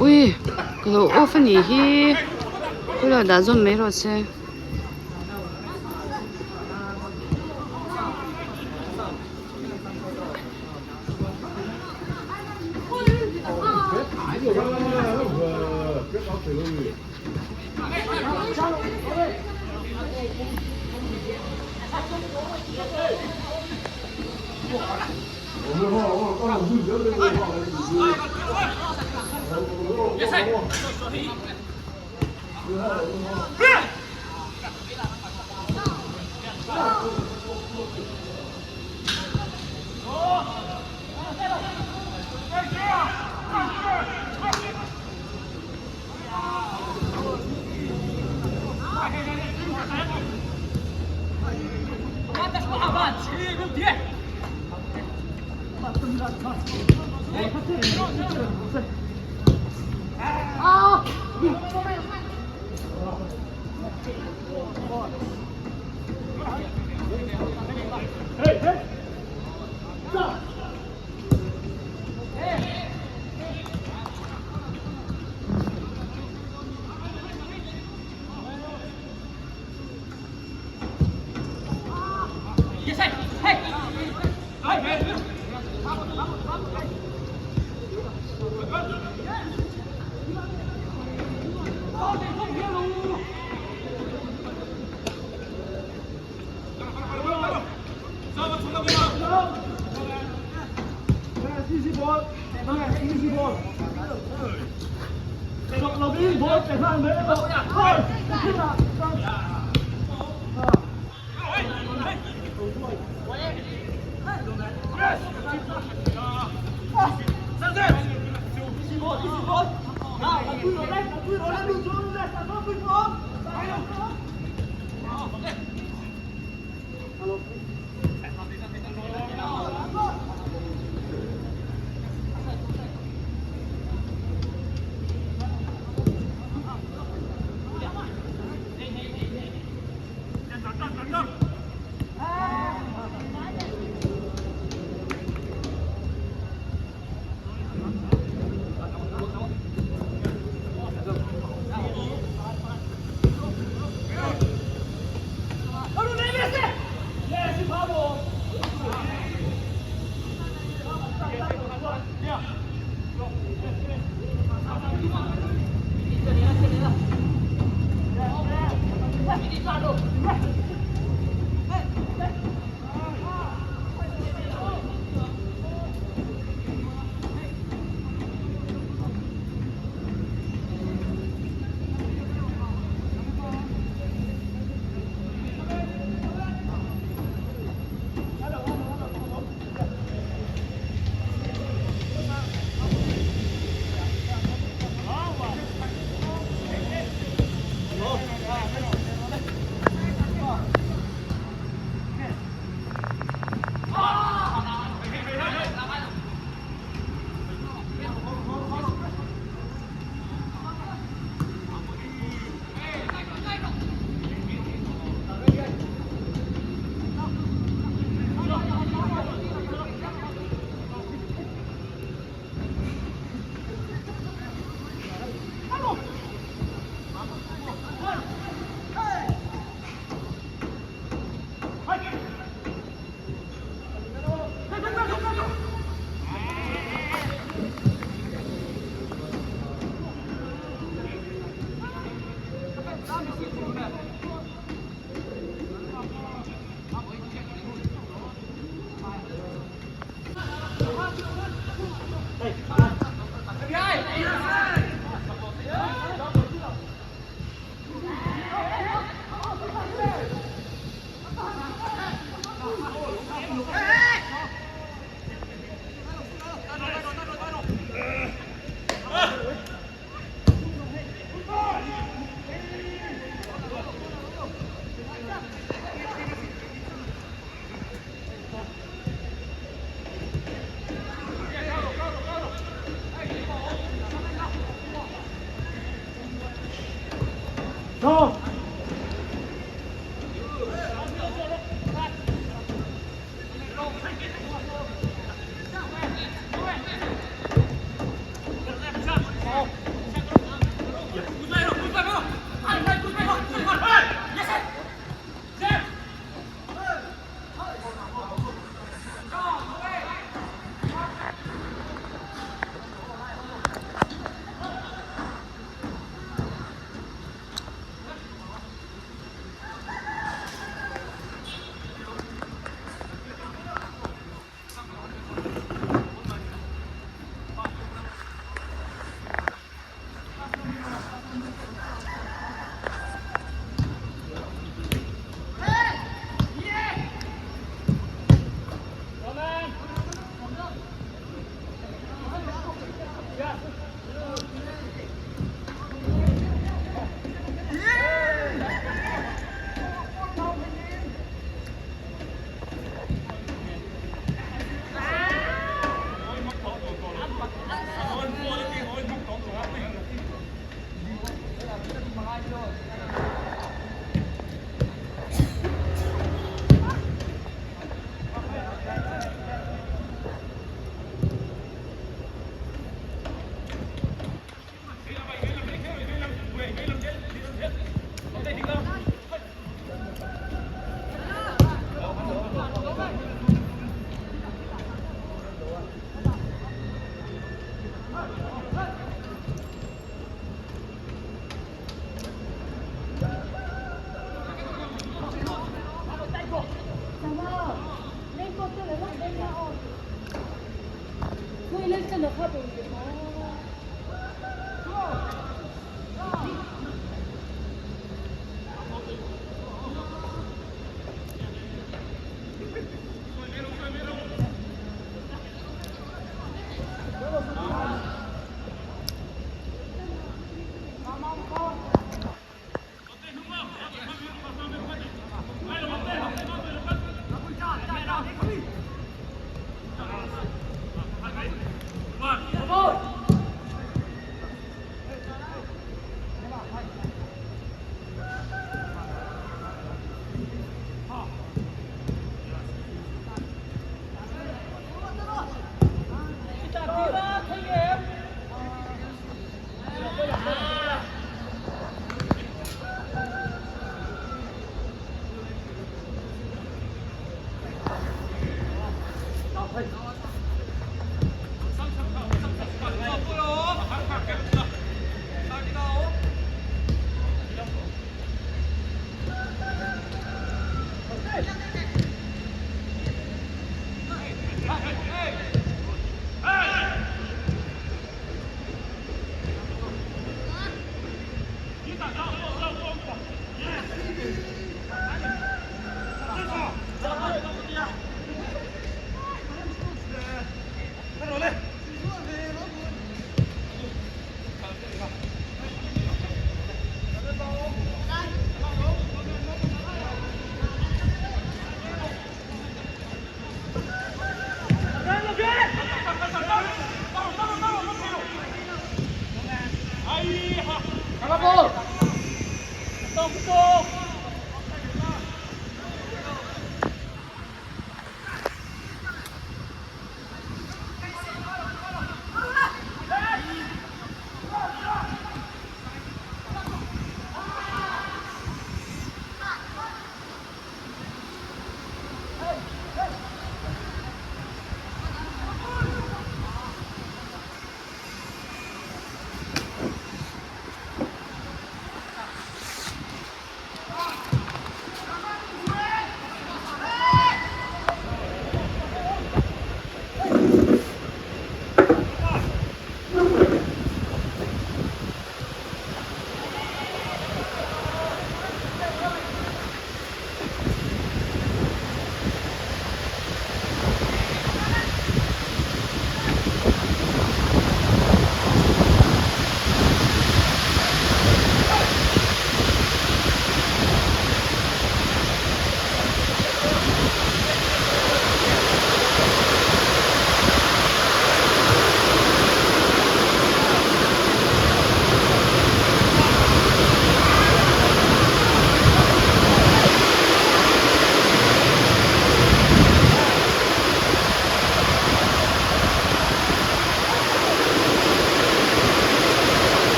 ui cái đồ ô phân nhỉ hi bây giờ đã dùng mấy rồi xe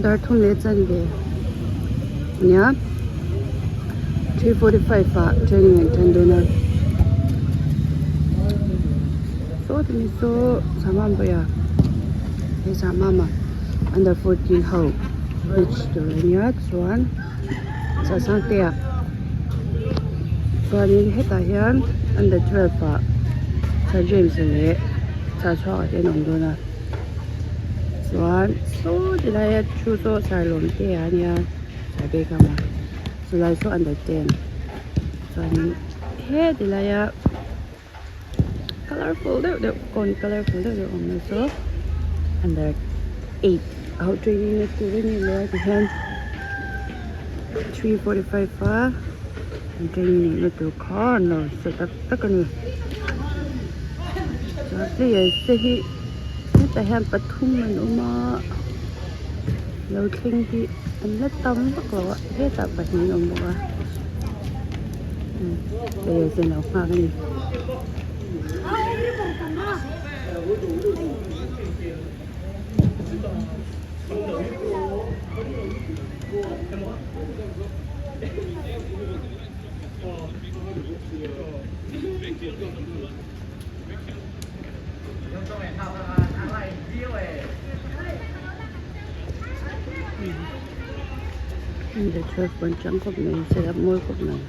Dartung Legende. Yeah. 3:45 training and tendona. So the so samamboya. Hey mama. Under 14 hole. Which to Ranyat Swan. Sa Santia. So I need hit a hand under 12 Sa James in it. Sa Shaw in Ondona. Swan. So did I choose those Salon Tiania? I beg her. So I saw under 10. So I need here the layer colorful. They're going colorful. They're on so under 8. Out training it to win you at the hand 3:45 and training it to corner. So that's going to so the city at the hand but whom and Uma low clingy and let them look lower. Here's up but no more. There's no family. The 12 chunk of me set up more of me.